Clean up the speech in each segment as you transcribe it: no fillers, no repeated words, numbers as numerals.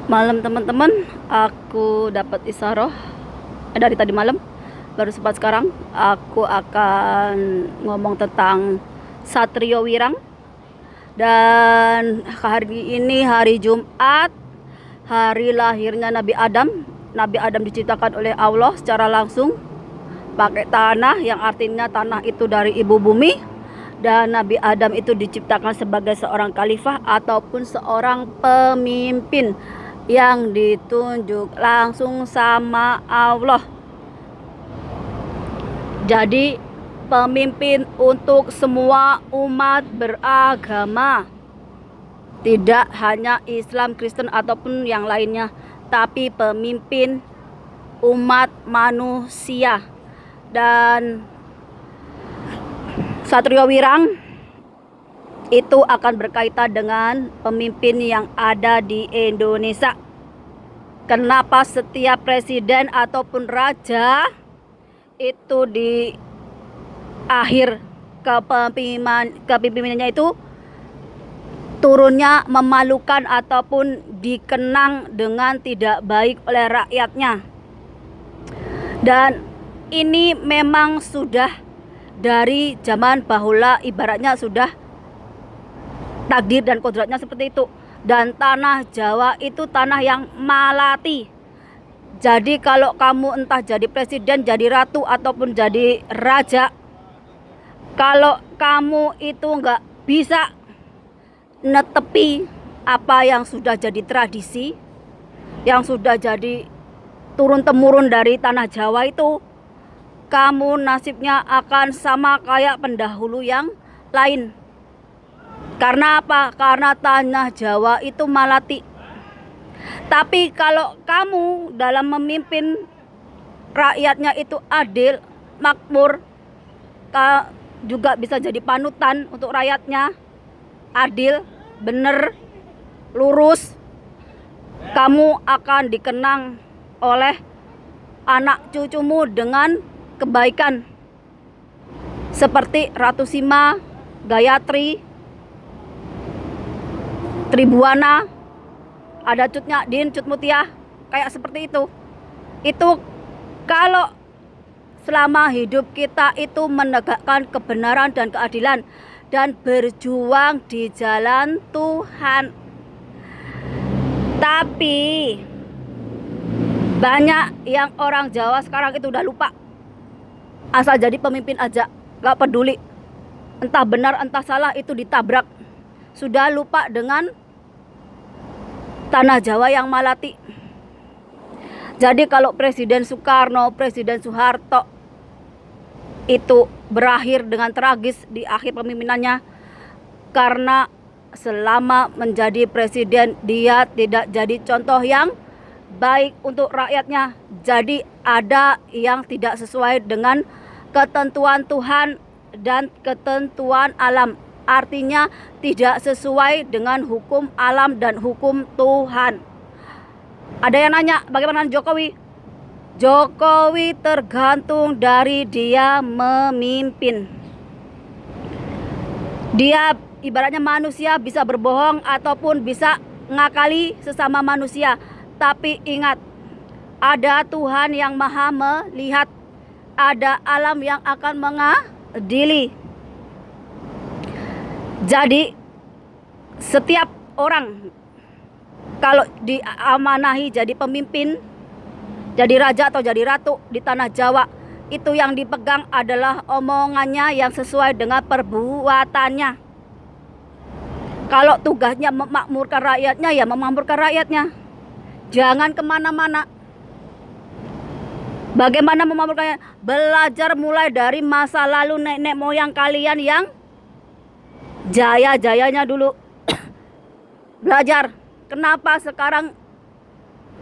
Malam teman-teman, aku dapat isyarah dari tadi malam, baru sempat sekarang. Aku akan ngomong tentang Satrio Wirang. Dan hari ini hari Jumat, hari lahirnya Nabi Adam. Nabi Adam diciptakan oleh Allah secara langsung pakai tanah, yang artinya tanah itu dari ibu bumi. Dan Nabi Adam itu diciptakan sebagai seorang khalifah ataupun seorang pemimpin yang ditunjuk langsung sama Allah. Jadi pemimpin untuk semua umat beragama, tidak hanya Islam, Kristen ataupun yang lainnya, tapi pemimpin umat manusia. Dan Satrio Wirang itu akan berkaitan dengan pemimpin yang ada di Indonesia. Kenapa setiap presiden ataupun raja itu di akhir kepemimpinannya itu turunnya memalukan ataupun dikenang dengan tidak baik oleh rakyatnya. Dan ini memang sudah dari zaman bahula, ibaratnya sudah takdir dan kodratnya seperti itu. Dan tanah Jawa itu tanah yang malati. Jadi kalau kamu entah jadi presiden, jadi ratu ataupun jadi raja, kalau kamu itu nggak bisa netepi apa yang sudah jadi tradisi, yang sudah jadi turun-temurun dari tanah Jawa itu, kamu nasibnya akan sama kayak pendahulu yang lain. Karena apa? Karena tanah Jawa itu malati. Tapi kalau kamu dalam memimpin rakyatnya itu adil, makmur, juga bisa jadi panutan untuk rakyatnya, adil, bener, lurus, kamu akan dikenang oleh anak cucumu dengan kebaikan. Seperti Ratu Sima, Gayatri, Tribuana, ada Cutnya Din, Cut Mutia, kayak seperti itu. Itu kalau selama hidup kita itu menegakkan kebenaran dan keadilan dan berjuang di jalan Tuhan. Tapi banyak yang orang Jawa sekarang itu udah lupa, asal jadi pemimpin aja, gak peduli entah benar entah salah, itu ditabrak. Sudah lupa dengan tanah Jawa yang malati. Jadi kalau Presiden Soekarno, Presiden Soeharto itu berakhir dengan tragis di akhir pemimpinannya, karena selama menjadi presiden dia tidak jadi contoh yang baik untuk rakyatnya. Jadi ada yang tidak sesuai dengan ketentuan Tuhan dan ketentuan alam. Artinya tidak sesuai dengan hukum alam dan hukum Tuhan. Ada yang nanya, bagaimana Jokowi? Jokowi tergantung dari dia memimpin. Dia ibaratnya manusia bisa berbohong ataupun bisa ngakali sesama manusia. Tapi ingat, ada Tuhan yang maha melihat, ada alam yang akan mengadili. Jadi setiap orang kalau diamanahi jadi pemimpin, jadi raja atau jadi ratu di tanah Jawa, itu yang dipegang adalah omongannya yang sesuai dengan perbuatannya. Kalau tugasnya memakmurkan rakyatnya, ya memakmurkan rakyatnya. Jangan kemana-mana. Bagaimana memakmurkannya? Belajar mulai dari masa lalu nenek moyang kalian yang jaya-jayanya dulu. Belajar. Kenapa sekarang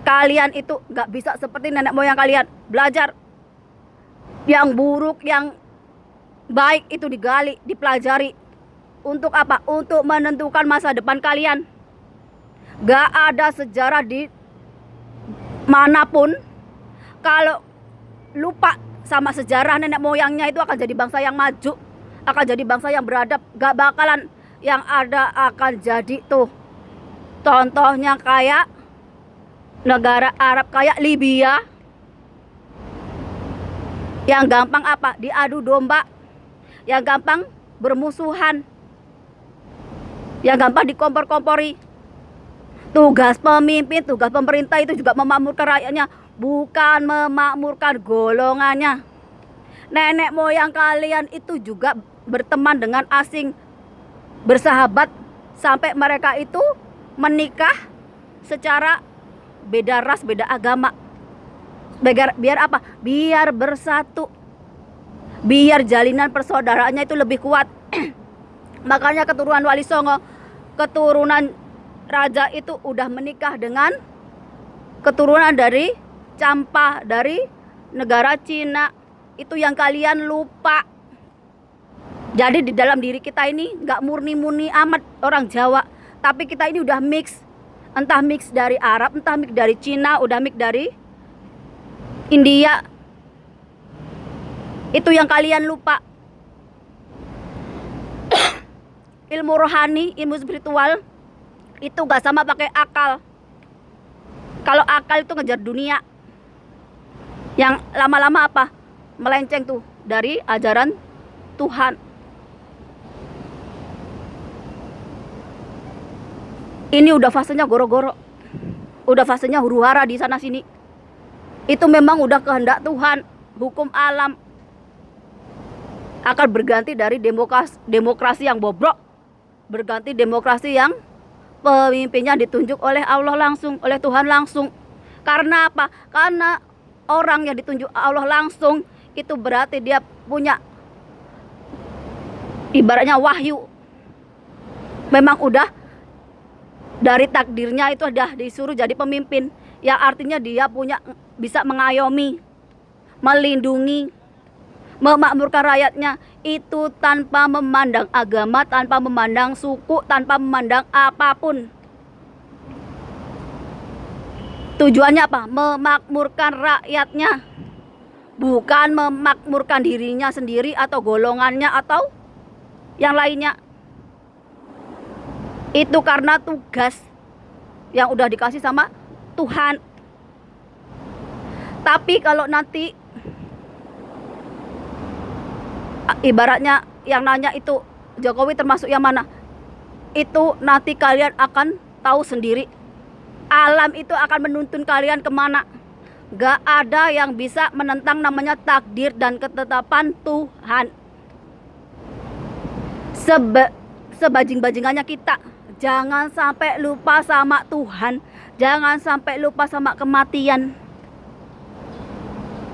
kalian itu gak bisa seperti nenek moyang kalian? Belajar. Yang buruk, yang baik itu digali, dipelajari. Untuk apa? Untuk menentukan masa depan kalian. Gak ada sejarah di manapun kalau lupa sama sejarah nenek moyangnya itu akan jadi bangsa yang maju, akan jadi bangsa yang beradab. Gak bakalan, yang ada akan jadi tuh contohnya kayak negara Arab kayak Libya yang gampang apa? Diadu domba, yang gampang bermusuhan, yang gampang dikompor-kompori. Tugas pemimpin, tugas pemerintah itu juga memakmurkan rakyatnya, bukan memakmurkan golongannya. Nenek moyang kalian itu juga berteman dengan asing, bersahabat, sampai mereka itu menikah secara beda ras, beda agama. Biar apa? Biar bersatu, biar jalinan persaudaraannya itu lebih kuat. Makanya keturunan Wali Songo, keturunan raja itu udah menikah dengan keturunan dari Campa, dari negara Cina. Itu yang kalian lupa. Jadi di dalam diri kita ini nggak murni-murni amat orang Jawa, tapi kita ini udah mix. Entah mix dari Arab, entah mix dari Cina, udah mix dari India. Itu yang kalian lupa. Ilmu rohani, ilmu spiritual itu gak sama pakai akal. Kalau akal itu ngejar dunia, yang lama-lama apa? Melenceng tuh dari ajaran Tuhan. Ini udah fasenya goro-goro, udah fasenya huru-hara di sana sini. Itu memang udah kehendak Tuhan. Hukum alam akan berganti dari demokrasi yang bobrok, berganti demokrasi yang pemimpinnya ditunjuk oleh Allah langsung, oleh Tuhan langsung. Karena apa? Karena orang yang ditunjuk Allah langsung itu berarti dia punya ibaratnya wahyu. Memang udah dari takdirnya itu udah disuruh jadi pemimpin, yang artinya dia punya bisa mengayomi, melindungi, memakmurkan rakyatnya itu tanpa memandang agama, tanpa memandang suku, tanpa memandang apapun. Tujuannya apa? Memakmurkan rakyatnya, bukan memakmurkan dirinya sendiri atau golongannya atau yang lainnya. Itu karena tugas yang udah dikasih sama Tuhan. Tapi kalau nanti ibaratnya yang nanya itu Jokowi termasuk yang mana, itu nanti kalian akan tahu sendiri. Alam itu akan menuntun kalian kemana. Gak ada yang bisa menentang namanya takdir dan ketetapan Tuhan. Sebajing-bajingannya kita, jangan sampai lupa sama Tuhan, jangan sampai lupa sama kematian.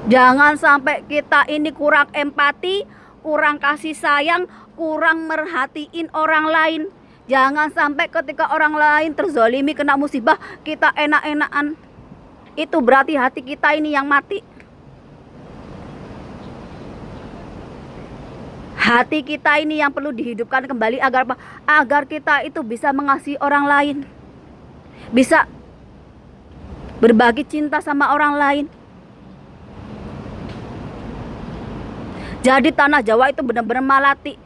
Jangan sampai kita ini kurang empati, kurang kasih sayang, kurang merhatiin orang lain. Jangan sampai ketika orang lain terzolimi, kena musibah, kita enak-enakan. Itu berarti hati kita ini yang mati. Hati kita ini yang perlu dihidupkan kembali agar apa? Agar kita itu bisa mengasihi orang lain, bisa berbagi cinta sama orang lain. Jadi tanah Jawa itu benar-benar malati.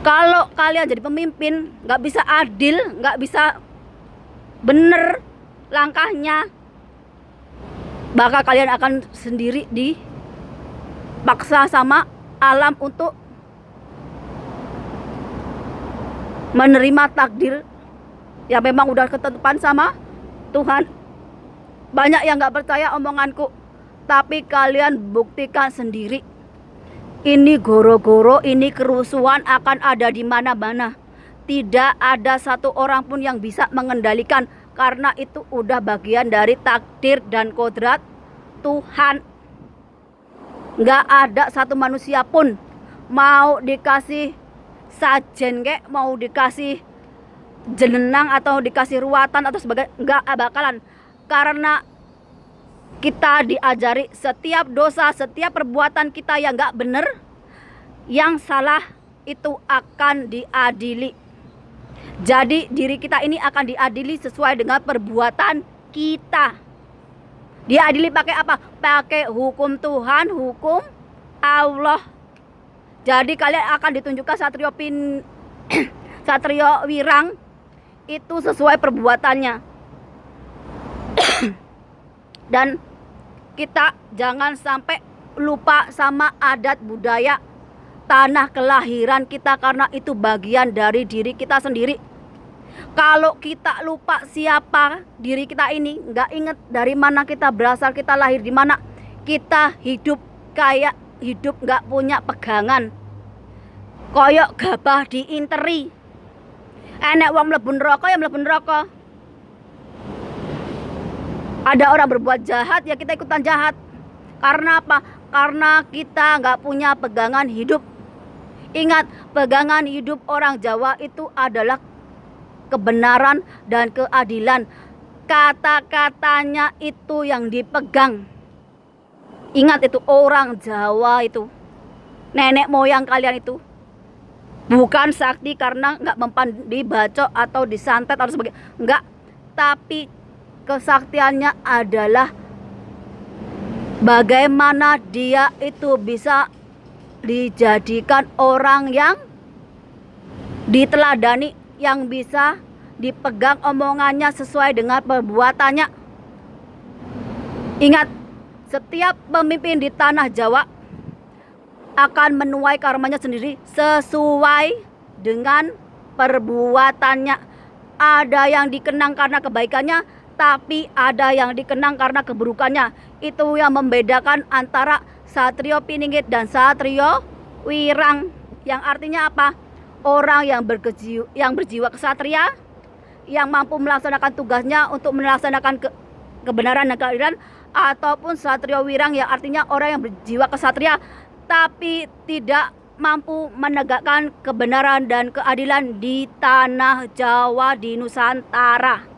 Kalau kalian jadi pemimpin nggak bisa adil, nggak bisa bener langkahnya, bakal kalian akan sendiri dipaksa sama alam untuk menerima takdir yang memang udah ketetapan sama Tuhan. Banyak yang nggak percaya omonganku, tapi kalian buktikan sendiri. Ini goro-goro, ini kerusuhan akan ada di mana-mana. Tidak ada satu orang pun yang bisa mengendalikan, karena itu udah bagian dari takdir dan kodrat Tuhan. Nggak ada satu manusia pun, mau dikasih sajen kek, mau dikasih jenenang atau dikasih ruatan atau sebagainya, nggak bakalan. Karena kita diajari setiap dosa, setiap perbuatan kita yang nggak bener, yang salah itu akan diadili. Jadi diri kita ini akan diadili sesuai dengan perbuatan kita. Diadili pakai apa? Pakai hukum Tuhan, hukum Allah. Jadi kalian akan ditunjukkan Satrio Wirang itu sesuai perbuatannya. Dan kita jangan sampai lupa sama adat budaya tanah kelahiran kita, karena itu bagian dari diri kita sendiri. Kalau kita lupa siapa diri kita ini, nggak inget dari mana kita berasal, kita lahir di mana, kita hidup kayak hidup nggak punya pegangan, koyok gabah diinteri. Enek wong mlebu neraka ya mlebu neraka. Ada orang berbuat jahat ya kita ikutan jahat. Karena apa? Karena kita nggak punya pegangan hidup. Ingat, pegangan hidup orang Jawa itu adalah kebenaran dan keadilan. Kata-katanya itu yang dipegang. Ingat, itu orang Jawa itu, nenek moyang kalian itu bukan sakti karena nggak mempan dibacok atau disantet atau sebagainya, enggak. Tapi kesaktiannya adalah bagaimana dia itu bisa dijadikan orang yang diteladani, yang bisa dipegang omongannya sesuai dengan perbuatannya. Ingat, setiap pemimpin di tanah Jawa akan menuai karmanya sendiri sesuai dengan perbuatannya. Ada yang dikenang karena kebaikannya, tapi ada yang dikenang karena keburukannya. Itu yang membedakan antara Satrio Piningit dan Satrio Wirang. Yang artinya apa? Orang yang berjiwa kesatria, yang mampu melaksanakan tugasnya untuk melaksanakan kebenaran dan keadilan, ataupun Satrio Wirang yang artinya orang yang berjiwa kesatria tapi tidak mampu menegakkan kebenaran dan keadilan di tanah Jawa, di Nusantara.